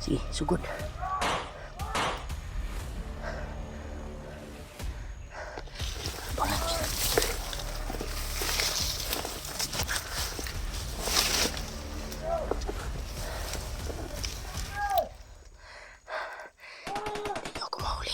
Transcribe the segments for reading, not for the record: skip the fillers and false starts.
Sige, sugod. Hindi ako mahuli.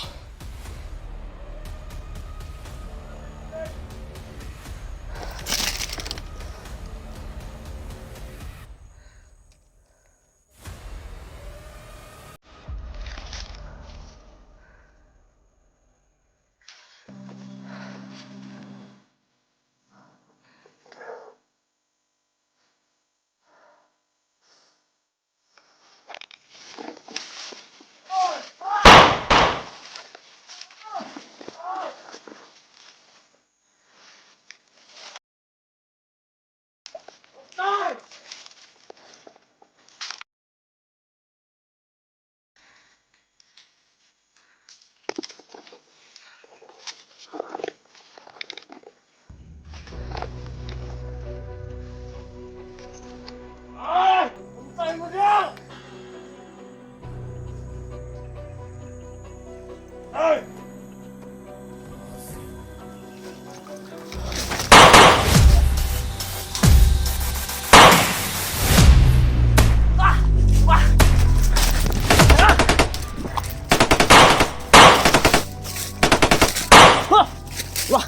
Wah!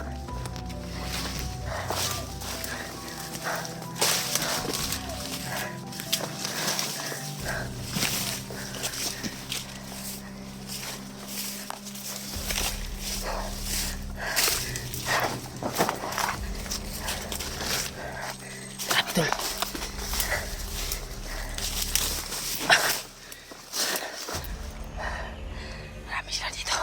Betul. Marami sila dito.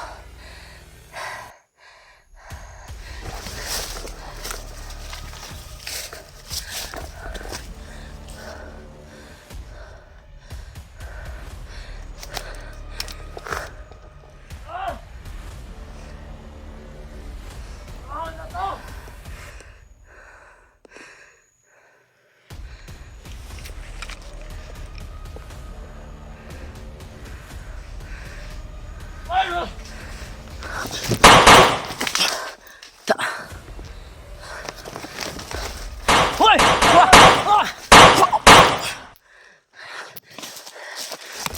Hoy!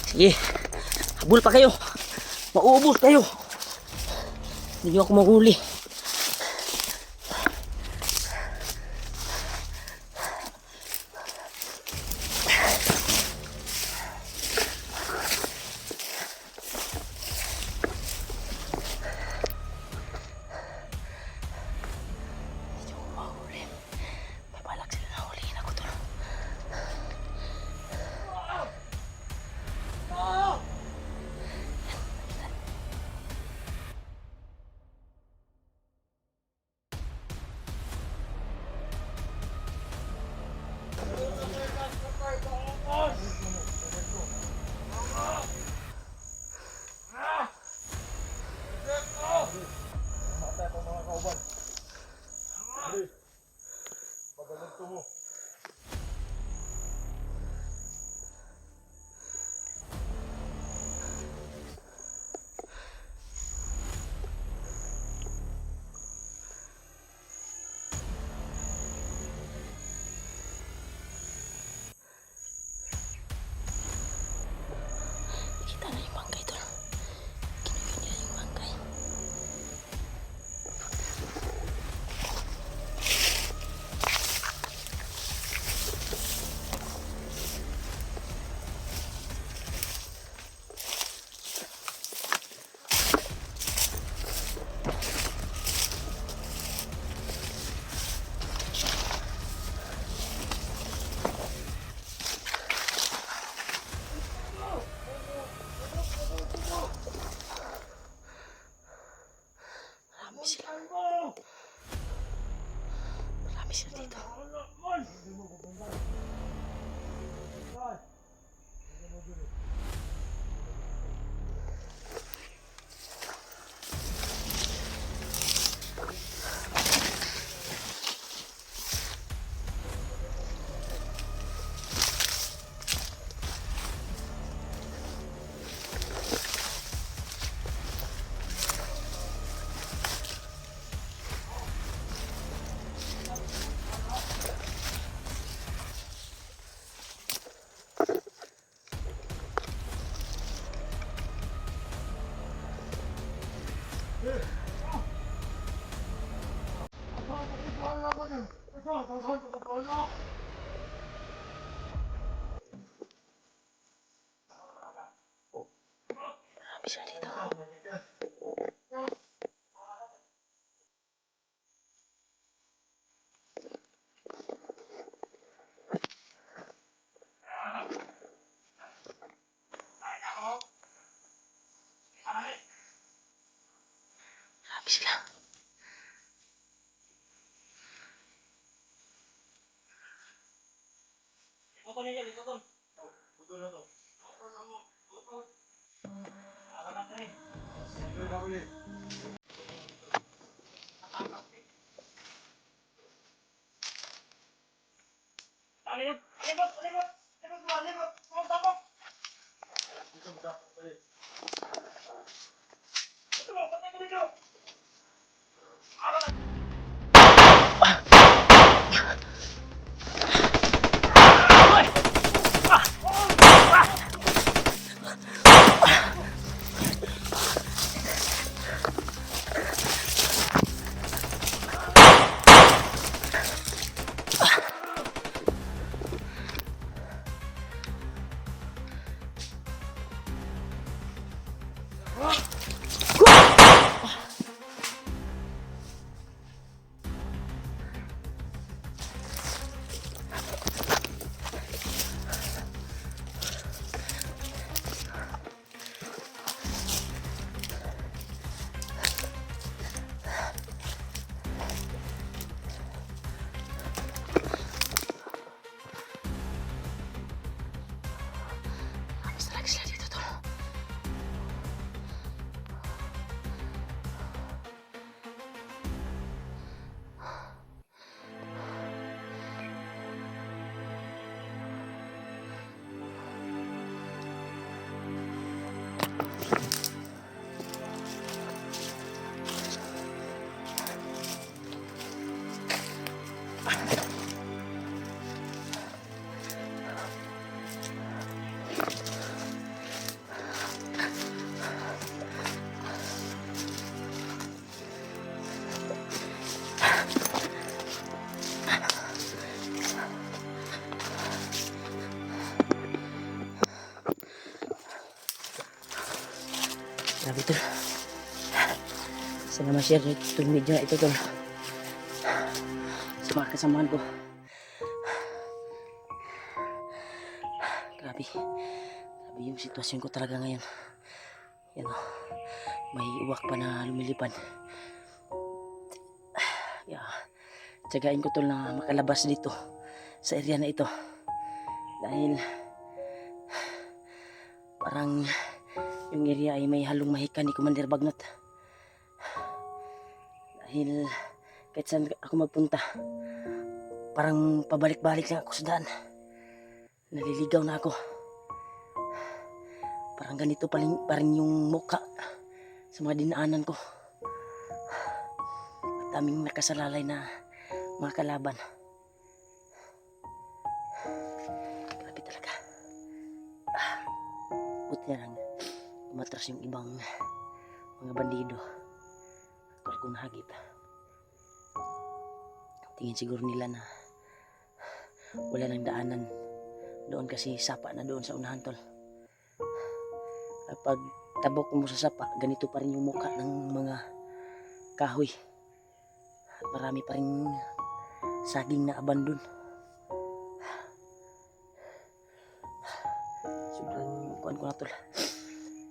Sige, habol pa kayo. Mauubos kayo. Hindi nyo ako mahuli. siya dito. Grabe sila. Ako na yan, ito ko. Buto na to. Ako na rin. Sila dito tol. Grabe tol. Sana ma-share itong video na ito tol. Sa mga kasamahan ko. Grabe. Grabe yung sitwasyon ko talaga ngayon. Yan o. May uwak pa na lumilipad. Yeah. Tsagain ko tol na makalabas dito sa area na ito. Dahil parang yung area ay may halong mahika ni Commander Bagnot. Dahil kahit saan ako magpunta, parang pabalik-balik lang ako sa daan. Naliligaw na ako. Parang ganito pa rin yung mukha sa mga dinaanan ko. At daming nakasalalay na mga kalaban. Grabe talaga. Buti na lang umatras yung ibang mga bandido. Actual kong nahagip. Tingin siguro nila na wala nang daanan doon kasi sapa na doon sa unahan tol. Kapag tabok mo sa sapa, ganito pa rin yung mukha ng mga kahoy. At marami pa rin saging na abandon. Sobrang kuan ko na tol.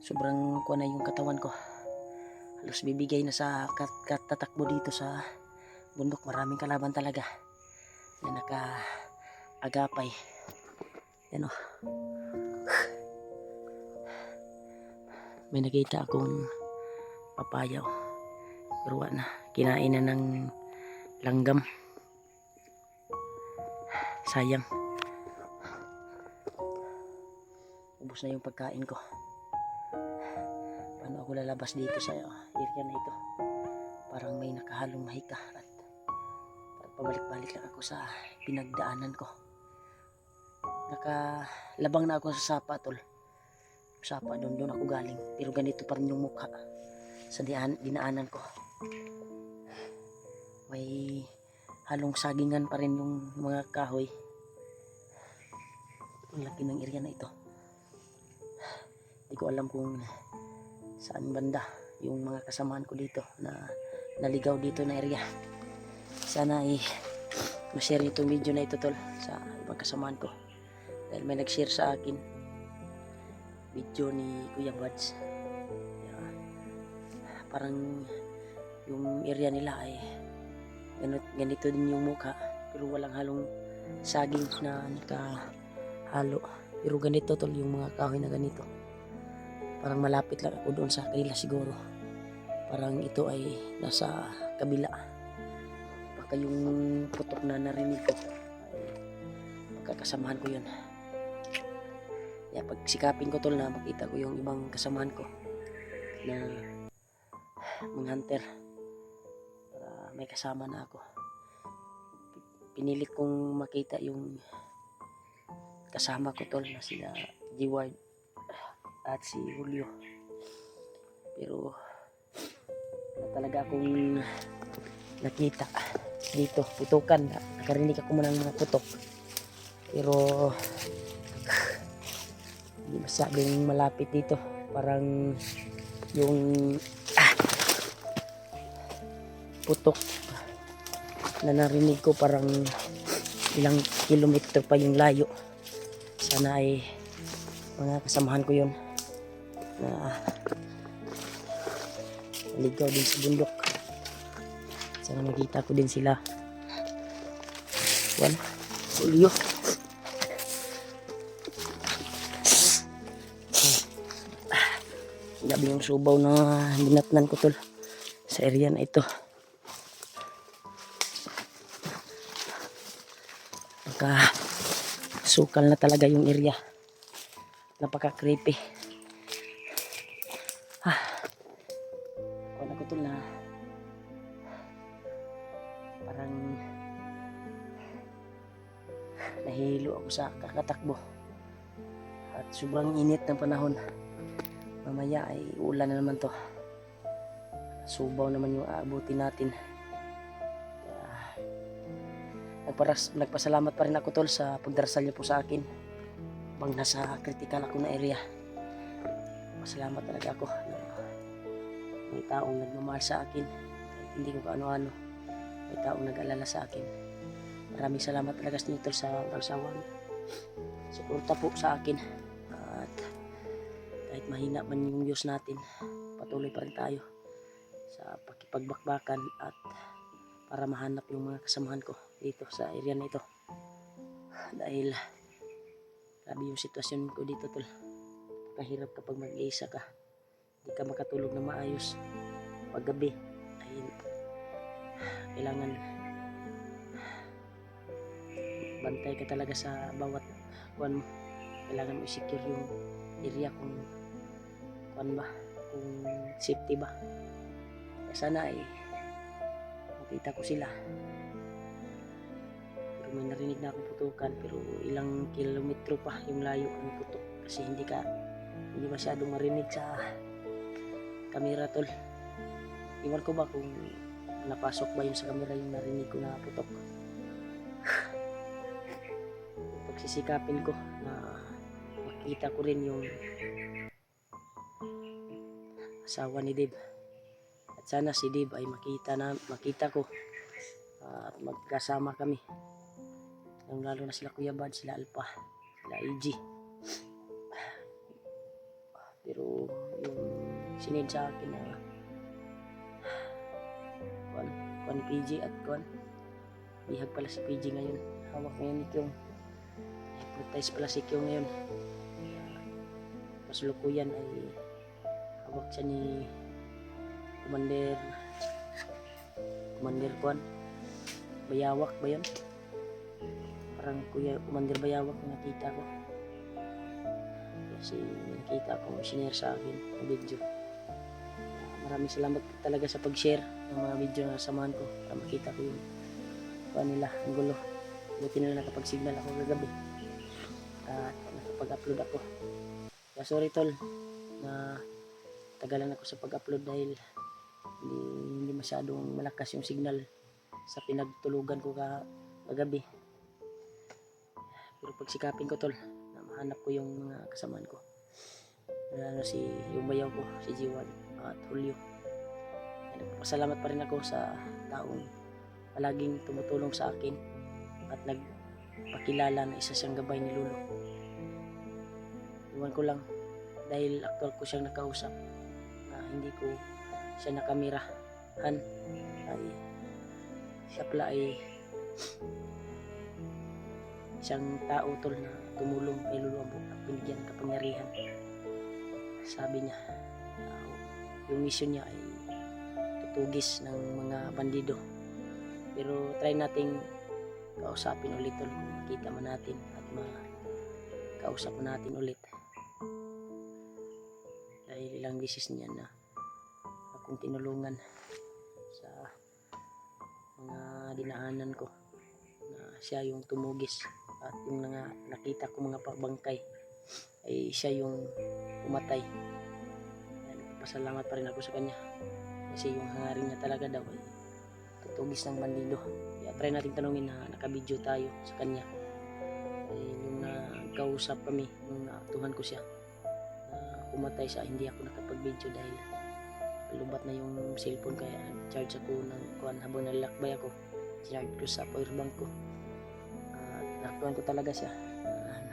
Sobrang kuan na yung katawan ko. Halos bibigay na sa katatakbo dito sa bundok. Maraming kalaban talaga na naka-agapay. Yan o. May nakita akong papayaw. Pero na. Kinain na ng langgam. Sayang. Ubus na yung pagkain ko. Paano ako lalabas dito sa area na ito? Parang may nakahalong mahika at pabalik-balik lang ako sa pinagdaanan ko. Nakalabang na ako sa sapa tol. Sapa doon ako galing. Pero ganito pa rin yung mukha sa dinaanan ko. May halong sagingan pa rin yung mga kahoy. Ang laki ng area na ito. Hindi ko alam kung saan banda yung mga kasamahan ko dito na naligaw dito na area. Sana ay ma-share itong video na ito tol sa ibang kasamahan ko, dahil may nag-share sa akin video ni Kuya Buds. Parang yung area nila ay ganito din yung mukha, pero walang halong saging na nakahalo. Pero ganito tol yung mga kahoy na ganito. Parang malapit lang ako doon sa kanila siguro. Parang ito ay nasa kabila. Baka yung putok na narinig ko ay magkakasamahan ko yun. Kaya pagsikapin ko tol na makita ko yung ibang kasamahan ko na mga hunter, para may kasama na ako. Pinilit kong makita yung kasama ko tol na sila G-Ward at si Julio, pero wala talaga akong nakita dito. Putukan, nakarinig ako muna ng mga putok, pero hindi masyadong malapit dito. Parang yung putok na narinig ko parang ilang kilometro pa yung layo. Sana ay mga kasamahan ko yun na ligaw din sa bundok. Sana makita ko din sila. Juan, Julio. Grabe yung subaw na binatnan ko tol sa area na ito. Sukal na talaga yung area. Napaka creepy. Wala ko tol na parang nahilo ako sa kakatakbo at sobrang init ng panahon. Mamaya ay ulan na naman to. Subaw naman yung aabutin natin. Nagpasalamat pa rin ako tol sa pagdarasal niyo po sa akin bang nasa critical ako na area. Pasalamat talaga ako na may taong nagmamahal sa akin kahit hindi ko kaano-ano. May taong nag-alala sa akin. Maraming salamat talaga sa inyo tol sa kalsawan. Suporta po sa akin, at kahit mahina man yung views natin, patuloy pa rin tayo sa pakipagbakbakan at para mahanap yung mga kasamahan ko dito sa area na ito. Dahil grabe yung sitwasyon ko dito tol. Kahirap kapag mag-iisa ka, hindi ka makatulog na maayos. Pag gabi ay kailangan bantay ka talaga sa bawat kuan mo. Kailangan mo i-secure yung area kung kuan ba, kung safety ba. Kaya sana ay makita ko sila. Pero may narinig na akong putukan, pero ilang kilometro pa yung layo ng putok kasi hindi masyadong marinig sa camera tol. Iwan ko ba kung napasok ba yung sa camera yung narinig ko na putok. Pagsisikapin ko na makita ko rin yung asawa ni Dave. At sana si Dave ay makita ko at magkasama kami. Lalo na sila Kuya Bad, sila Alpha, sila AG. Pero yung sinend sa akin na kuan PG at kuan bihag pala si PG ngayon. Hawak ngayon ni Kyong. Hypnotize pala si Kyong ngayon. Masulukuyan ay hawak siya ni Commander Kuan Bayawak ba yun? Parang Commander Bayawak na nakita ko. Kasi nakita ko sinare sa akin ang video. Maraming salamat talaga sa pag-share ng mga video na samahan ko para makita ko yung kuan nila, ang gulo. Buti nila nakapag-signal ako kagabi at nakapag-upload ako. Kaya sorry tol na tagalan ako sa pag-upload dahil hindi masyadong malakas yung signal sa pinagtulugan ko kagabi. Pero pagsikapin ko tol na mahanap ko yung mga kasamahan ko. yung bayaw ko, si Jiwan at Julio. Nagpasalamat pa rin ako sa taong palaging tumutulong sa akin at nagpakilala na isa siyang gabay ni Lolo. Iwan ko lang, dahil aktual ko siyang nakausap na hindi ko siya nakamirahan, ay siya pala ay isang tao tol na tumulong kay Lolo Ambo at binigyan ng kapangyarihan. Sabi niya, yung mission niya ay tutugis ng mga bandido. Pero try nating kausapin ulit tol kung makita man natin at makausap man natin ulit. Dahil ilang beses niya na akong tinulungan sa mga dinaanan ko, na siya yung tumugis at yung nakita ko mga pagbangkay ay siya yung pumatay. Pasalamat pa rin ako sa kanya kasi yung hangarin niya talaga daw ay tutugis ng bandido. Kaya try natin tanungin na nakabidyo tayo sa kanya. Ay, yung nagkausap kami nung natuhan ko siya, pumatay siya, hindi ako nakapag-video dahil lubat na yung cellphone, kaya charge ako ng kuan habang nalalakbay ako. Charge ko sa powerbank ko. Nakuhan ko talaga siya.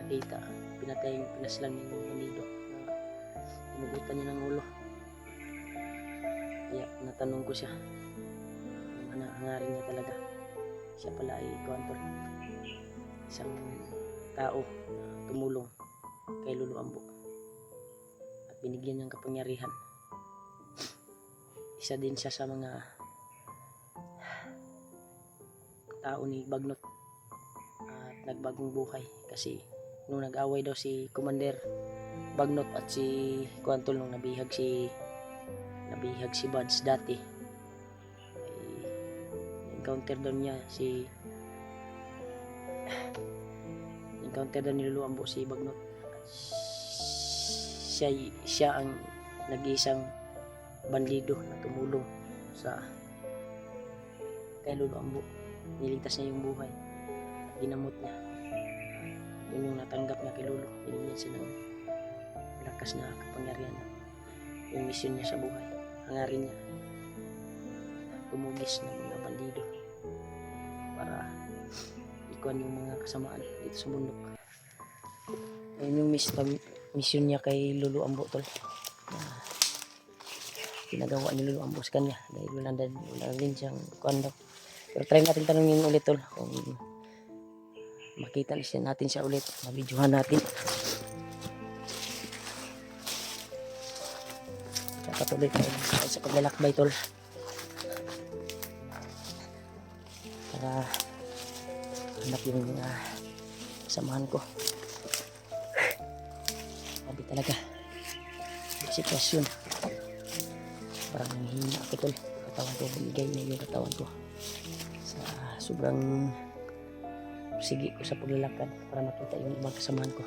Nakita, pinaslang niya yung bandido. Pinugutan niya ng ulo. Kaya natanong ko siya yung hangarin niya talaga. Siya pala ay kuantor, isang tao na tumulong kay Lolo Ambo at binigyan ng kapangyarihan. Isa din siya sa mga tao ni Bagnot at nagbagong buhay kasi nung nag-away daw si Commander Bagnot at si Kuantol, nung nabihag si Buds dati, ay encounter daw ni Lolo Ambo si Bagnot. Siya ang nag-iisang bandido na tumulong kay Lolo Ambo. Niligtas niya yung buhay, ginamot niya. Yun yung natanggap niya kay Lolo. Binigyan siya ng lakas na kapangyarihan. Yung mission niya sa buhay, hangarin niya tumugis ng mga bandido para ikuan yung mga kasamaan dito sa bundok. Ayun yung mission niya kay Lolo Ambo tol, ginagawa ni Lolo Ambo sa kanya dahil wala din siyang kuan daw. Pero try natin tanongin ulit tol kung makita natin siya ulit, mabidyohan natin. Patuloy tayo sa paglalakbay tol para hanap yung samahan ko. Sabi talaga yung sitwasyon, parang nanghihina ako tol. Katawan ko, binigay na yung katawan ko sa sobrang sige ko sa paglalakad para makita yung ibang kasamahan ko.